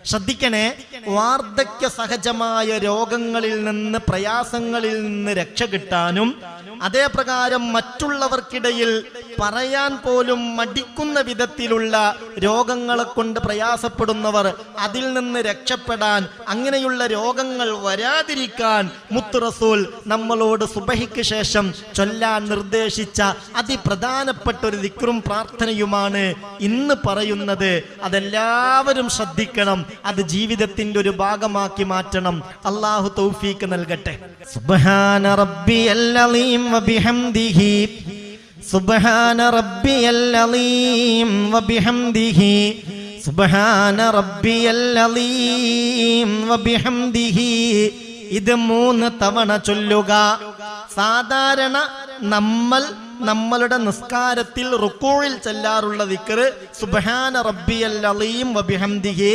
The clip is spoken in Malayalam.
ശ്രദ്ധിക്കണേ, വാർദ്ധക്യ സഹജമായ രോഗങ്ങളിൽ നിന്ന്, പ്രയാസങ്ങളിൽ നിന്ന് രക്ഷ കിട്ടാനും, അതേപ്രകാരം മറ്റുള്ളവർക്കിടയിൽ പറയാൻ പോലും മടിക്കുന്ന വിധത്തിലുള്ള രോഗങ്ങളെ കൊണ്ട് പ്രയാസപ്പെടുന്നവർ അതിൽ നിന്ന് രക്ഷപ്പെടാൻ, അങ്ങനെയുള്ള രോഗങ്ങൾ വരാതിരിക്കാൻ മുത്ത് റസൂൽ നമ്മളോട് സുബഹിക്ക് ശേഷം ചൊല്ലാൻ നിർദ്ദേശിച്ച അതിപ്രധാനപ്പെട്ട ഒരു ദിക്റും പ്രാർത്ഥനയുമാണ് ഇന്ന് പറയുന്നത്. അതെല്ലാവരും ശ്രദ്ധിക്കണം, അത് ജീവിതത്തിന്റെ ഒരു ഭാഗമാക്കി മാറ്റണം. അല്ലാഹു തൗഫീഖ് നൽകട്ടെ. സുബ്ഹാന റബ്ബിയൽ അലീം വബിഹംദിഹി, സുബ്ഹാന റബ്ബിയൽ അലീം വബിഹംദിഹി, സുബ്ഹാന റബ്ബിയൽ അലീം വബിഹംദിഹി. ഇത് 3 തവണ ചൊല്ലുക. സാധാരണ നമ്മളുടെ നിസ്കാരത്തിൽ റുക്കൂഇൽ ചൊല്ലാറുള്ള ദിക്ർ സുബ്ഹാന റബ്ബിയൽ അലീം വബിഹംദിഹി.